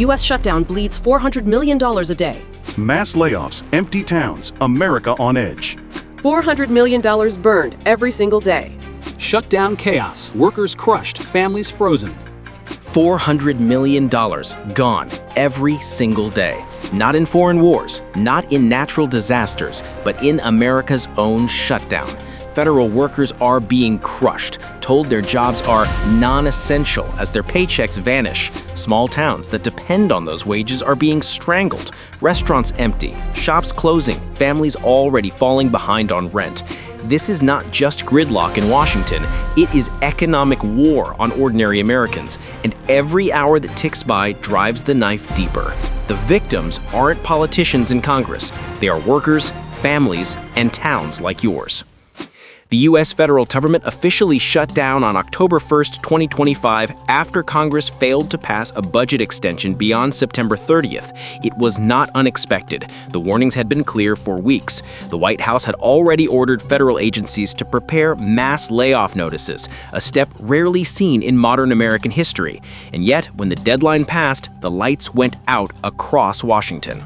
U.S. shutdown bleeds $400 million a day. Mass layoffs, empty towns, America on edge. $400 million burned every single day. Shutdown chaos, workers crushed, families frozen. $400 million gone every single day. Not in foreign wars, not in natural disasters, but in America's own shutdown. Federal workers are being crushed, told their jobs are non-essential as their paychecks vanish. Small towns that depend on those wages are being strangled. Restaurants empty, shops closing, families already falling behind on rent. This is not just gridlock in Washington, it is economic war on ordinary Americans, and every hour that ticks by drives the knife deeper. The victims aren't politicians in Congress, they are workers, families, and towns like yours. The U.S. federal government officially shut down on October 1st, 2025, after Congress failed to pass a budget extension beyond September 30th. It was not unexpected. The warnings had been clear for weeks. The White House had already ordered federal agencies to prepare mass layoff notices, a step rarely seen in modern American history. And yet, when the deadline passed, the lights went out across Washington.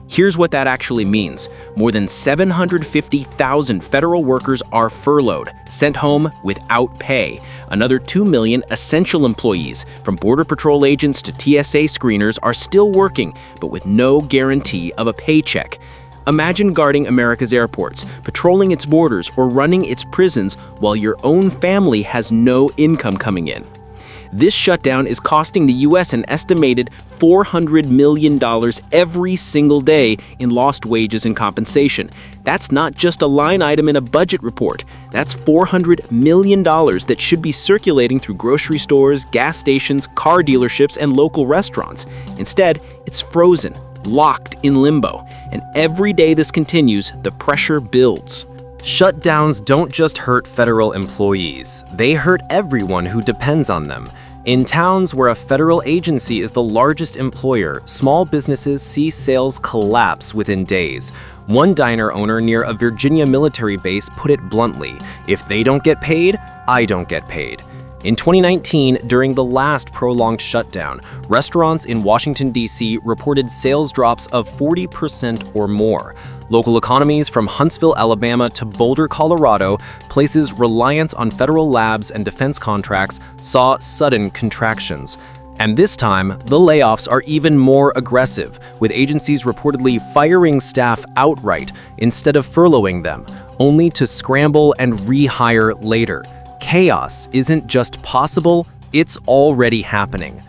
Here's what that actually means. More than 750,000 federal workers are furloughed, sent home without pay. Another 2 million essential employees, from Border Patrol agents to TSA screeners, are still working, but with no guarantee of a paycheck. Imagine guarding America's airports, patrolling its borders, or running its prisons while your own family has no income coming in. This shutdown is costing the U.S. an estimated $400 million every single day in lost wages and compensation. That's not just a line item in a budget report. That's $400 million that should be circulating through grocery stores, gas stations, car dealerships, and local restaurants. Instead, it's frozen, locked in limbo. And every day this continues, the pressure builds. Shutdowns don't just hurt federal employees, they hurt everyone who depends on them. In towns where a federal agency is the largest employer, small businesses see sales collapse within days. One diner owner near a Virginia military base put it bluntly, "If they don't get paid, I don't get paid." In 2019, during the last prolonged shutdown, restaurants in Washington, D.C. reported sales drops of 40% or more. Local economies from Huntsville, Alabama to Boulder, Colorado, places reliant on federal labs and defense contracts, saw sudden contractions. And this time, the layoffs are even more aggressive, with agencies reportedly firing staff outright instead of furloughing them, only to scramble and rehire later. Chaos isn't just possible, it's already happening.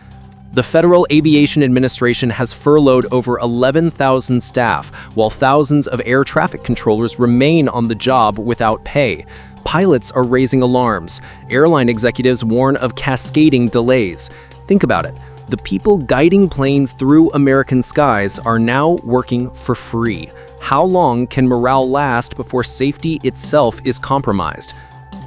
The Federal Aviation Administration has furloughed over 11,000 staff, while thousands of air traffic controllers remain on the job without pay. Pilots are raising alarms. Airline executives warn of cascading delays. Think about it. The people guiding planes through American skies are now working for free. How long can morale last before safety itself is compromised?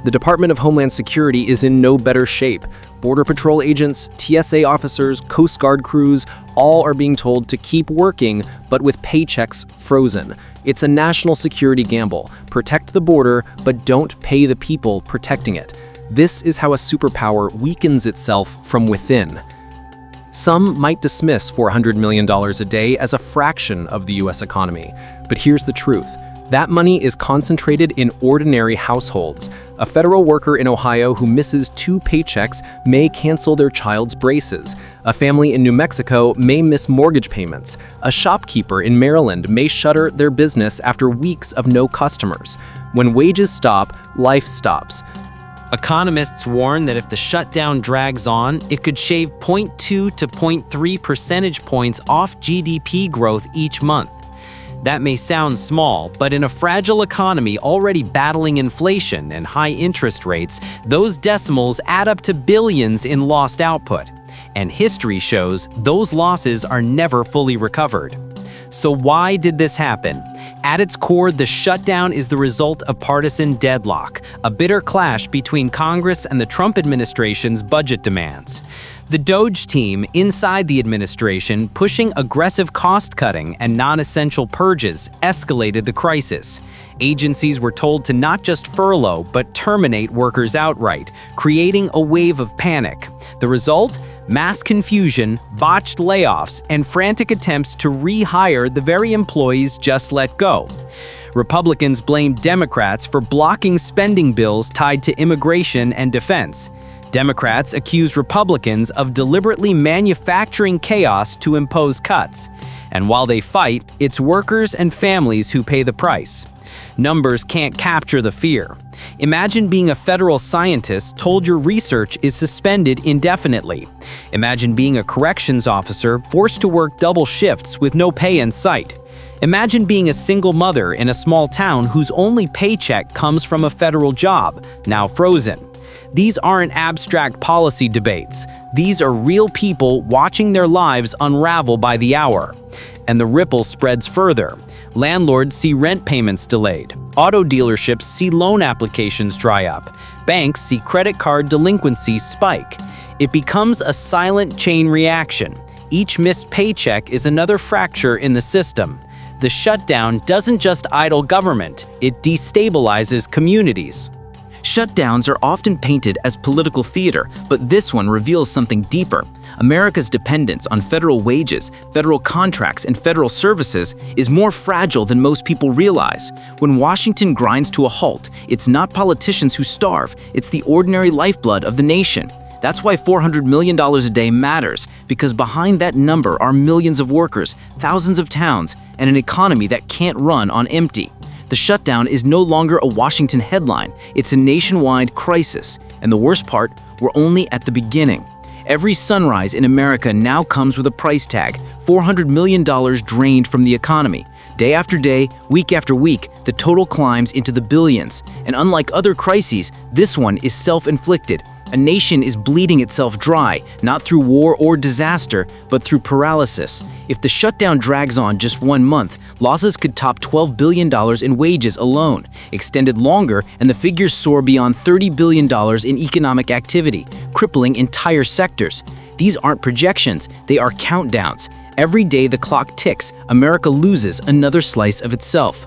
The Department of Homeland Security is in no better shape. Border Patrol agents, TSA officers, Coast Guard crews, all are being told to keep working, but with paychecks frozen. It's a national security gamble. Protect the border, but don't pay the people protecting it. This is how a superpower weakens itself from within. Some might dismiss $400 million a day as a fraction of the U.S. economy, but here's the truth. That money is concentrated in ordinary households. A federal worker in Ohio who misses 2 paychecks may cancel their child's braces. A family in New Mexico may miss mortgage payments. A shopkeeper in Maryland may shutter their business after weeks of no customers. When wages stop, life stops. Economists warn that if the shutdown drags on, it could shave 0.2 to 0.3 percentage points off GDP growth each month. That may sound small, but in a fragile economy already battling inflation and high interest rates, those decimals add up to billions in lost output. And history shows those losses are never fully recovered. So why did this happen? At its core, the shutdown is the result of partisan deadlock, a bitter clash between Congress and the Trump administration's budget demands. The Doge team inside the administration, pushing aggressive cost-cutting and non-essential purges, escalated the crisis. Agencies were told to not just furlough, but terminate workers outright, creating a wave of panic. The result? Mass confusion, botched layoffs, and frantic attempts to rehire the very employees just let go. Republicans blamed Democrats for blocking spending bills tied to immigration and defense. Democrats accused Republicans of deliberately manufacturing chaos to impose cuts. And while they fight, it's workers and families who pay the price. Numbers can't capture the fear. Imagine being a federal scientist told your research is suspended indefinitely. Imagine being a corrections officer forced to work double shifts with no pay in sight. Imagine being a single mother in a small town whose only paycheck comes from a federal job, now frozen. These aren't abstract policy debates. These are real people watching their lives unravel by the hour. And the ripple spreads further. Landlords see rent payments delayed. Auto dealerships see loan applications dry up. Banks see credit card delinquencies spike. It becomes a silent chain reaction. Each missed paycheck is another fracture in the system. The shutdown doesn't just idle government, it destabilizes communities. Shutdowns are often painted as political theater, but this one reveals something deeper. America's dependence on federal wages, federal contracts, and federal services is more fragile than most people realize. When Washington grinds to a halt, it's not politicians who starve, it's the ordinary lifeblood of the nation. That's why $400 million a day matters, because behind that number are millions of workers, thousands of towns, and an economy that can't run on empty. The shutdown is no longer a Washington headline, it's a nationwide crisis. And the worst part, we're only at the beginning. Every sunrise in America now comes with a price tag, $400 million drained from the economy. Day after day, week after week, the total climbs into the billions. And unlike other crises, this one is self-inflicted. A nation is bleeding itself dry, not through war or disaster, but through paralysis. If the shutdown drags on just 1 month, losses could top $12 billion in wages alone. Extended longer, and the figures soar beyond $30 billion in economic activity, crippling entire sectors. These aren't projections, they are countdowns. Every day the clock ticks, America loses another slice of itself.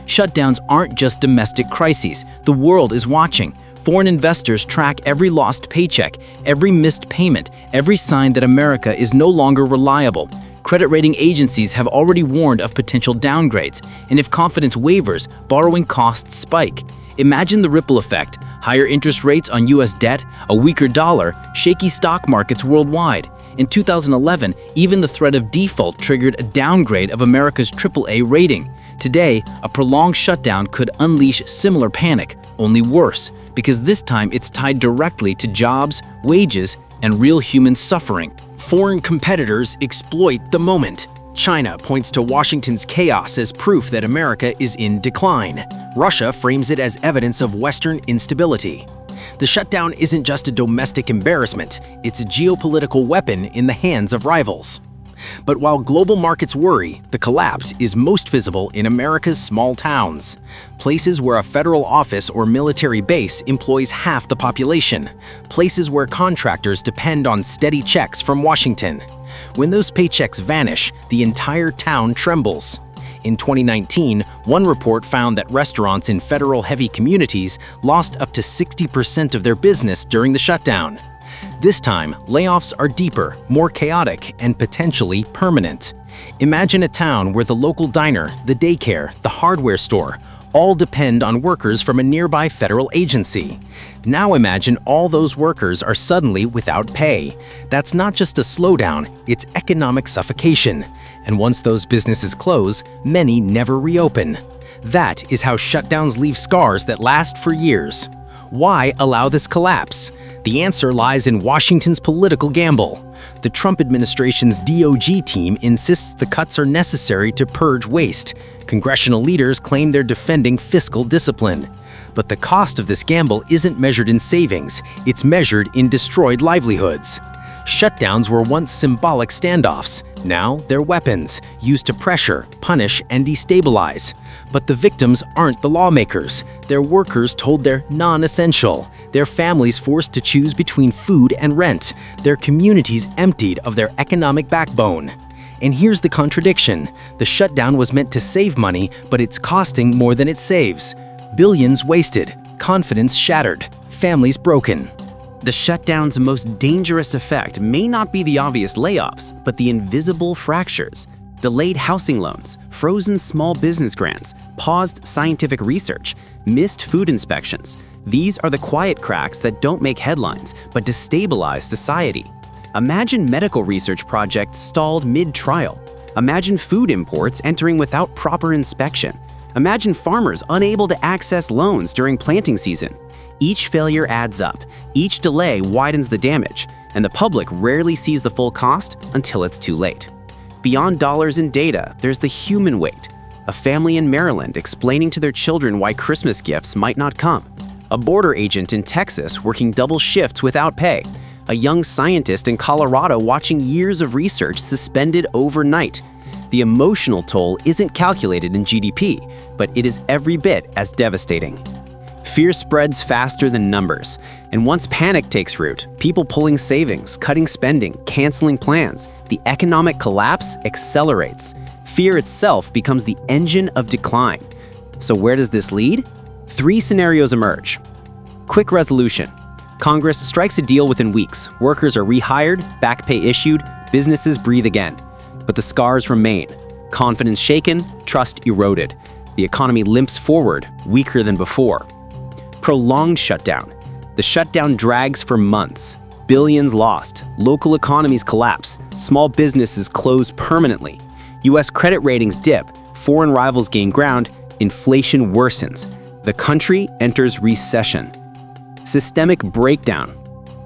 Shutdowns aren't just domestic crises, the world is watching. Foreign investors track every lost paycheck, every missed payment, every sign that America is no longer reliable. Credit rating agencies have already warned of potential downgrades, and if confidence wavers, borrowing costs spike. Imagine the ripple effect: higher interest rates on U.S. debt, a weaker dollar, shaky stock markets worldwide. In 2011, even the threat of default triggered a downgrade of America's AAA rating. Today, a prolonged shutdown could unleash similar panic, only worse, because this time it's tied directly to jobs, wages, and real human suffering. Foreign competitors exploit the moment. China points to Washington's chaos as proof that America is in decline. Russia frames it as evidence of Western instability. The shutdown isn't just a domestic embarrassment, it's a geopolitical weapon in the hands of rivals. But while global markets worry, the collapse is most visible in America's small towns. Places where a federal office or military base employs half the population. Places where contractors depend on steady checks from Washington. When those paychecks vanish, the entire town trembles. In 2019, one report found that restaurants in federal-heavy communities lost up to 60% of their business during the shutdown. This time, layoffs are deeper, more chaotic, and potentially permanent. Imagine a town where the local diner, the daycare, the hardware store all depend on workers from a nearby federal agency. Now imagine all those workers are suddenly without pay. That's not just a slowdown, it's economic suffocation. And once those businesses close, many never reopen. That is how shutdowns leave scars that last for years. Why allow this collapse? The answer lies in Washington's political gamble. The Trump administration's DOJ team insists the cuts are necessary to purge waste. Congressional leaders claim they're defending fiscal discipline. But the cost of this gamble isn't measured in savings, it's measured in destroyed livelihoods. Shutdowns were once symbolic standoffs. Now they're weapons, used to pressure, punish, and destabilize. But the victims aren't the lawmakers. They're workers told they're non-essential. their families forced to choose between food and rent, their communities emptied of their economic backbone. And here's the contradiction. The shutdown was meant to save money, but it's costing more than it saves. Billions wasted, confidence shattered, families broken. The shutdown's most dangerous effect may not be the obvious layoffs, but the invisible fractures. Delayed housing loans, frozen small business grants, paused scientific research, missed food inspections. These are the quiet cracks that don't make headlines, but destabilize society. Imagine medical research projects stalled mid-trial. Imagine food imports entering without proper inspection. Imagine farmers unable to access loans during planting season. Each failure adds up, each delay widens the damage, and the public rarely sees the full cost until it's too late. Beyond dollars and data, there's the human weight. A family in Maryland explaining to their children why Christmas gifts might not come. A border agent in Texas working double shifts without pay. A young scientist in Colorado watching years of research suspended overnight. The emotional toll isn't calculated in GDP, but it is every bit as devastating. Fear spreads faster than numbers, and once panic takes root, people pulling savings, cutting spending, canceling plans, the economic collapse accelerates. Fear itself becomes the engine of decline. So where does this lead? 3 scenarios emerge. Quick resolution. Congress strikes a deal within weeks. Workers are rehired, back pay issued, businesses breathe again. But the scars remain. Confidence shaken, trust eroded. The economy limps forward, weaker than before. Prolonged shutdown. The shutdown drags for months. Billions lost. Local economies collapse. Small businesses close permanently. U.S. credit ratings dip. Foreign rivals gain ground. Inflation worsens. The country enters recession. Systemic breakdown.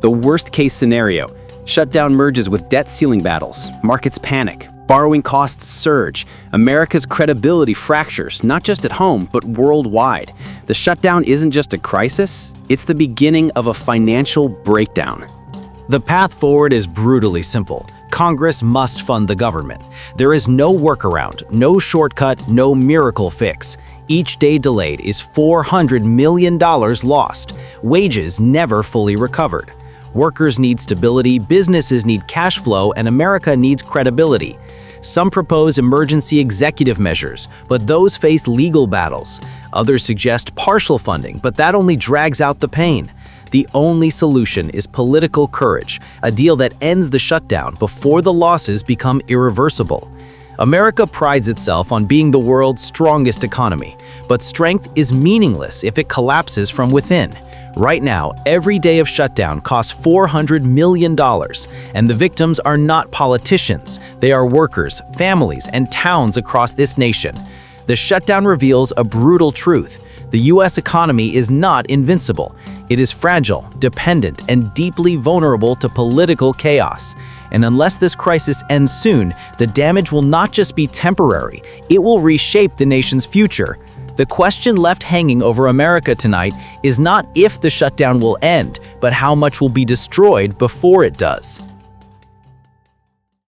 The worst-case scenario. Shutdown merges with debt ceiling battles. Markets panic. Borrowing costs surge. America's credibility fractures, not just at home, but worldwide. The shutdown isn't just a crisis, it's the beginning of a financial breakdown. The path forward is brutally simple. Congress must fund the government. There is no workaround, no shortcut, no miracle fix. Each day delayed is $400 million lost. Wages never fully recovered. Workers need stability, businesses need cash flow, and America needs credibility. Some propose emergency executive measures, but those face legal battles. Others suggest partial funding, but that only drags out the pain. The only solution is political courage, a deal that ends the shutdown before the losses become irreversible. America prides itself on being the world's strongest economy, but strength is meaningless if it collapses from within. Right now, every day of shutdown costs $400 million, and the victims are not politicians. They are workers, families, and towns across this nation. The shutdown reveals a brutal truth. The U.S. economy is not invincible. It is fragile, dependent, and deeply vulnerable to political chaos. And unless this crisis ends soon, the damage will not just be temporary, it will reshape the nation's future. The question left hanging over America tonight is not if the shutdown will end, but how much will be destroyed before it does.